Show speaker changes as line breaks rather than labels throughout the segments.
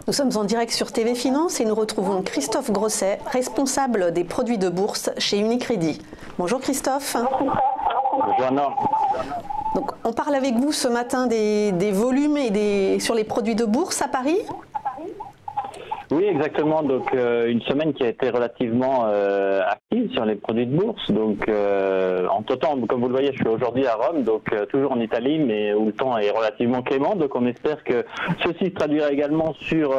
Nous sommes en direct sur TV Finance et nous retrouvons Christophe Grosset, responsable des produits de bourse chez Unicredit. Bonjour Christophe.
Bonjour Anna.
Donc, on parle avec vous ce matin des volumes et sur les produits de bourse à Paris.
Oui, exactement. Donc, une semaine qui a été relativement active sur les produits de bourse. Donc, en tout temps, comme vous le voyez, je suis aujourd'hui à Rome, donc toujours en Italie, mais où le temps est relativement clément. Donc, on espère que ceci se traduira également sur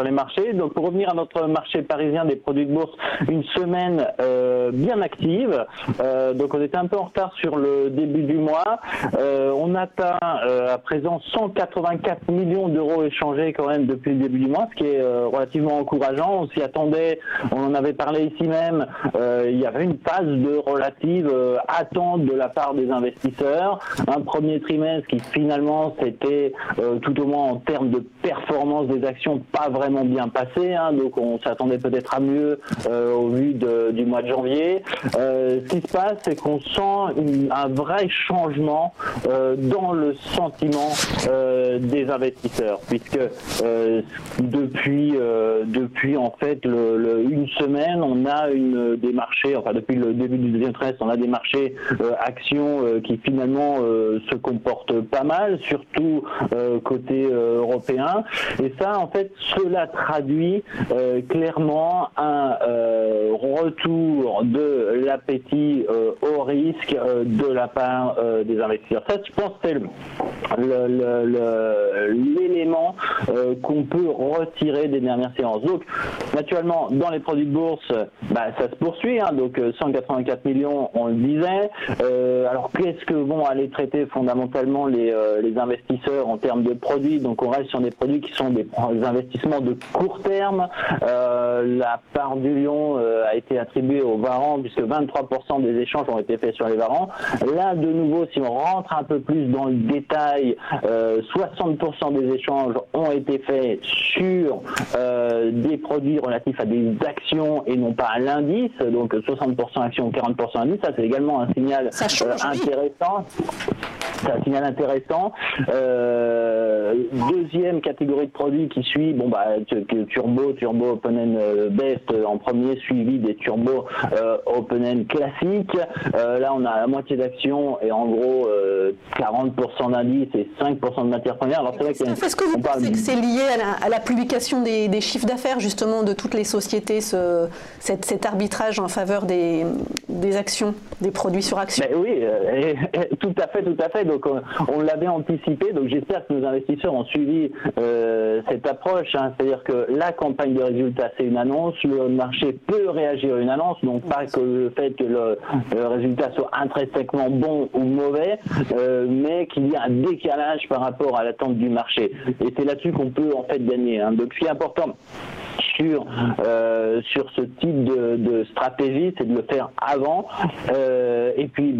les marchés. Donc, pour revenir à notre marché parisien des produits de bourse, une semaine bien active. Donc, on était un peu en retard sur le début du mois. On atteint à présent 184 millions d'euros échangés quand même depuis le début du mois, ce qui est relativement encourageant. On s'y attendait, on en avait parlé ici même, il y avait une phase de relative attente de la part des investisseurs. Un premier trimestre qui finalement s'était, tout au moins en termes de performance des actions, pas vraiment bien passé, hein, donc on s'attendait peut-être à mieux au vu du mois de janvier. Ce qui se passe, c'est qu'on sent un vrai changement dans le sentiment des investisseurs, puisque depuis en fait une semaine, on a des marchés, enfin depuis le début du deuxième trimestre, on a des marchés actions qui finalement se comportent pas mal, surtout côté européen. Et ça, en fait, cela traduit clairement un retour de l'appétit au risque de la part des investisseurs. Ça, je pense, c'est l'élément qu'on peut retirer des dernières séances. Donc, naturellement, dans les produits de bourse, ça se poursuit, hein, donc 184 millions, on le disait. Alors, qu'est-ce que vont aller traiter fondamentalement les investisseurs en termes de produits? Donc, on reste sur des produits qui sont des investissements de court terme. La part du lion a été attribuée aux varans, puisque 23% des échanges ont été faits sur les varans. Là, de nouveau, si on rentre un peu plus dans le détail, 60% des échanges ont été faits sur des produits relatifs à des actions et non pas à l'indice, donc 60% actions, 40% indice. Ça, c'est également un signal intéressant. C'est un signal intéressant. Deuxième catégorie de produits qui suit, turbo open-end best en premier, suivi des turbo open-end classiques. Là, on a la moitié d'actions et en gros 40% d'indices et 5% de matières premières. Alors c'est vrai
est-ce que vous pensez que c'est lié à la publication des chiffres d'affaires justement de toutes les sociétés, cet arbitrage en faveur des actions, des produits sur actions?
Oui, tout à fait. Donc on l'avait anticipé. Donc j'espère que nos investisseurs ont suivi cette approche. Hein. C'est-à-dire que la campagne de résultats, c'est une annonce. Le marché peut réagir à une annonce. Donc pas que le fait que le résultat soit intrinsèquement bon ou mauvais, mais qu'il y a un décalage par rapport à l'attente du marché. Et c'est là-dessus qu'on peut en fait gagner. Hein. Donc ce qui est important sur ce type de stratégie, c'est de le faire avant. Et puis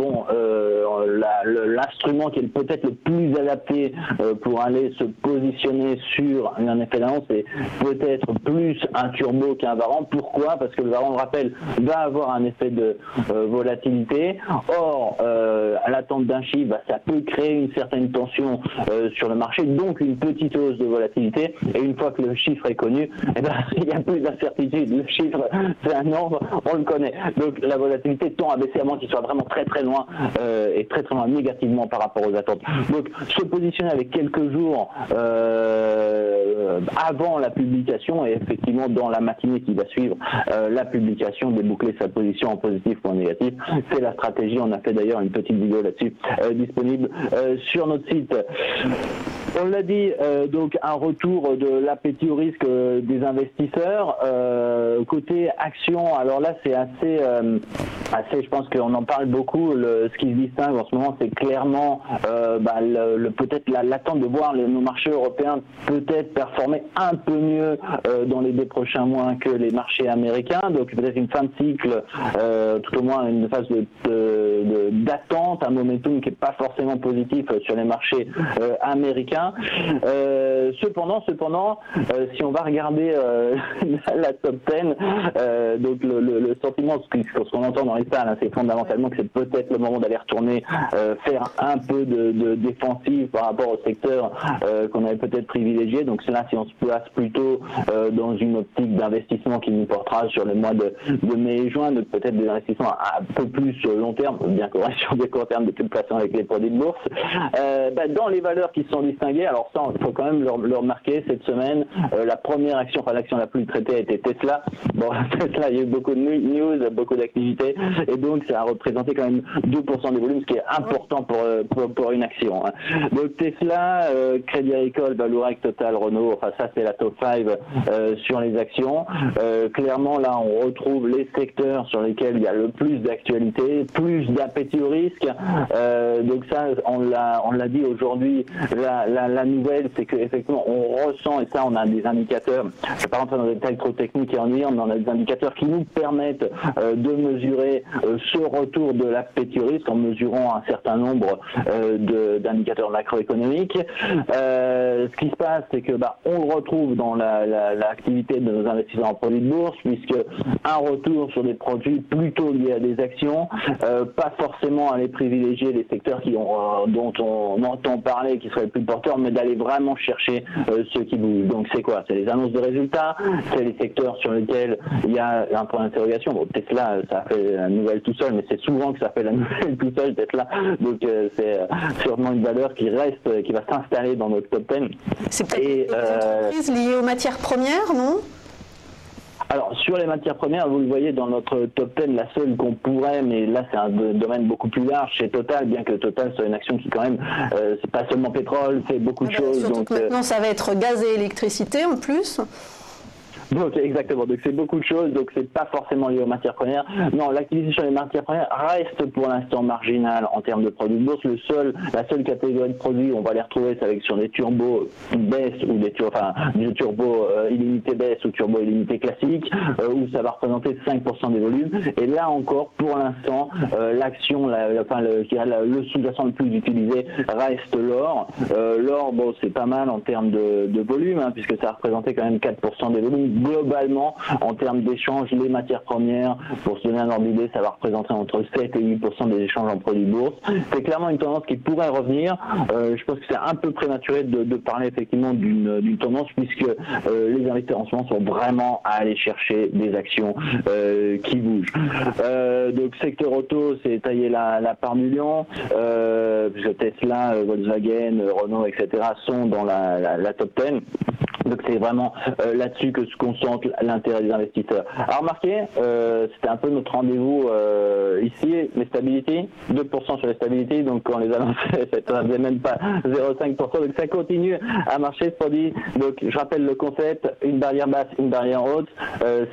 l'instrument qui est peut-être le plus adapté pour aller se positionner sur un effet d'annonce, c'est peut-être plus un turbo qu'un varan. Pourquoi? Parce que le varan, on le rappelle, va avoir un effet de volatilité. Or, à l'attente d'un chiffre, ça peut créer une certaine tension sur le marché, donc une petite hausse de volatilité. Et une fois que le chiffre est connu, il n'y a plus d'incertitude. Le chiffre, c'est un nombre, on le connaît. Donc la volatilité tend à baisser à moins qu'il soit vraiment très très loin et très très loin négativement par rapport aux attentes. Donc se positionner avec quelques jours avant la publication et effectivement dans la matinée qui va suivre la publication, déboucler sa position en positif ou en négatif, c'est la stratégie. On a fait d'ailleurs une petite vidéo là-dessus disponible sur notre site. On l'a dit, donc un retour de l'appétit au risque des investisseurs. Côté action, alors là c'est assez, je pense qu'on en parle beaucoup. Ce qui se distingue en ce moment, c'est clairement peut-être l'attente de voir nos marchés européens peut-être performer un peu mieux dans les 2 prochains mois que les marchés américains. Donc peut-être une fin de cycle, tout au moins une phase d'attente, un momentum qui n'est pas forcément positif sur les marchés américains. bien. Cependant, si on va regarder la top 10, donc le sentiment, ce qu'on entend dans les salles, hein, c'est fondamentalement que c'est peut-être le moment d'aller retourner faire un peu de défensive par rapport au secteur qu'on avait peut-être privilégié. Donc c'est là si on se place plutôt dans une optique d'investissement qui nous portera sur le mois de mai et juin, donc peut-être des investissements un peu plus long terme, bien qu'on reste sur des court termes de fluctuation avec les produits de bourse. Dans les valeurs qui se sont distinguées, alors ça il faut quand même le remarquer, cette semaine la première action, enfin l'action la plus traitée a été Tesla. Bon, Tesla, il y a eu beaucoup de news, beaucoup d'activités, et donc ça a représenté quand même 2% des volumes, ce qui est important pour une action. Hein. Donc Tesla, Crédit Agricole, Vallourec, Total, Renault, enfin ça c'est la top 5 sur les actions. Clairement là on retrouve les secteurs sur lesquels il y a le plus d'actualité, plus d'appétit au risque. Donc ça on l'a dit aujourd'hui, la nouvelle c'est qu'effectivement on ressent, et ça on a des indicateurs, je ne vais pas rentrer dans des détails trop techniques et en dire, mais on a des indicateurs qui nous permettent de mesurer ce retour de l'appétit au risque en mesurant un certain nombre d'indicateurs macroéconomiques. Ce qui se passe, c'est que on le retrouve dans l'activité de nos investisseurs en produits de bourse, puisque un retour sur des produits plutôt liés à des actions, pas forcément aller privilégier les secteurs dont on entend parler, qui seraient les plus porteurs, mais d'aller vraiment chercher ceux qui bougent. Donc c'est quoi? C'est les annonces de résultats, c'est les secteurs sur lesquels il y a un point d'interrogation. Bon, Tesla, ça a fait la nouvelle tout seul, mais c'est souvent que ça fait la nouvelle tout seul, Tesla. Donc c'est sûrement une valeur qui reste, qui va s'installer dans notre top 10.
C'est peut-être une entreprise liée aux matières premières, non?
Alors, sur les matières premières, vous le voyez dans notre top 10, la seule qu'on pourrait, mais là c'est un domaine beaucoup plus large, c'est Total, bien que Total soit une action qui quand même, c'est pas seulement pétrole, c'est beaucoup de choses.
Donc maintenant ça va être gaz et électricité en plus.
Donc exactement, donc c'est beaucoup de choses, donc c'est pas forcément lié aux matières premières. Non, l'activité sur les matières premières reste pour l'instant marginale en termes de produits de bourse. La seule catégorie de produits, on va les retrouver, c'est avec sur des turbos baisse ou des turbos illimité baisse ou turbo illimité classique, où ça va représenter 5% des volumes. Et là encore, pour l'instant, l'action, le sous-jacent le plus utilisé reste l'or. L'or, bon, c'est pas mal en termes de volume, hein, puisque ça a représenté quand même 4% des volumes. Globalement, en termes d'échanges, les matières premières, pour se donner un ordre d'idée, ça va représenter entre 7 et 8% des échanges en produits de bourse. C'est clairement une tendance qui pourrait revenir. Je pense que c'est un peu prématuré de parler effectivement d'une tendance, puisque les investisseurs en ce moment sont vraiment à aller chercher des actions qui bougent. Donc secteur auto, c'est tailler la part du lion, puisque Tesla, Volkswagen, Renault, etc. sont dans la top 10. Donc c'est vraiment là-dessus que se concentre l'intérêt des investisseurs. Alors remarquez, c'était un peu notre rendez-vous ici, les stability, 2% sur les stability, donc quand on les annonçait, ça faisait même pas 0,5%, donc ça continue à marcher ce produit. Donc je rappelle le concept, une barrière basse, une barrière haute.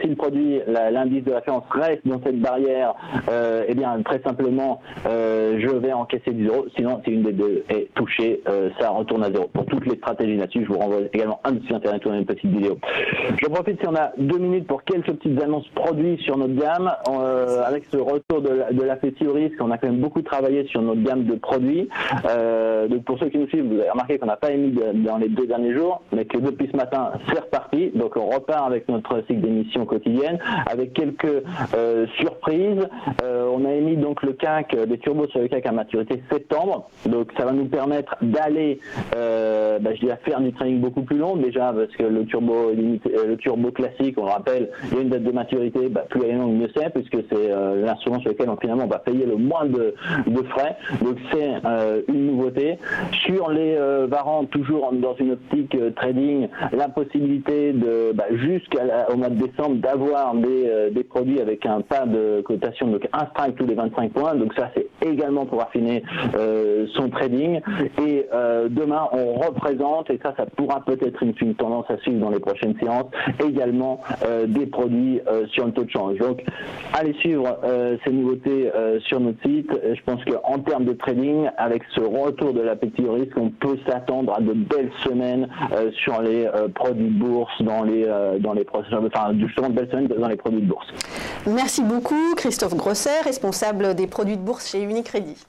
Si le produit, l'indice de référence reste dans cette barrière, eh bien très simplement, je vais encaisser du zéro, sinon si une des deux est touchée, ça retourne à zéro. Pour toutes les stratégies là-dessus, je vous renvoie également un site internet ou une petite vidéo. Je profite si on a 2 minutes pour quelques petites annonces produits sur notre gamme. Avec ce retour de l'appétit au risque, on a quand même beaucoup travaillé sur notre gamme de produits. Donc pour ceux qui nous suivent, vous avez remarqué qu'on n'a pas émis dans les 2 derniers jours, mais que depuis ce matin, c'est reparti. Donc on repart avec notre cycle d'émission quotidienne, avec quelques surprises. On a émis donc le CAC, des turbos sur le CAC à maturité septembre. Donc ça va nous permettre d'aller, je dirais, faire du trading beaucoup plus long déjà, parce que le turbo classique, on le rappelle, il y a une date de maturité, plus elle est longue, mieux c'est, puisque c'est l'instrument sur lequel finalement on va payer le moins de frais. Donc c'est une nouveauté. Sur les varants, toujours dans une optique trading, la possibilité de jusqu'au mois de décembre d'avoir des produits avec un pas de cotation, donc un strike tous les 25 points. Donc ça c'est également pour affiner son trading. Et demain on représente, et ça pourra peut-être une tendance à suivre dans les prochaines séances, également des produits sur le taux de change. Donc allez suivre ces nouveautés sur notre site. Je pense qu'en termes de trading, avec ce retour de l'appétit au risque, on peut s'attendre à de belles semaines sur les produits de bourse justement de belles semaines dans les produits de bourse.
Merci beaucoup Christophe Grosset, responsable des produits de bourse chez Unicredit.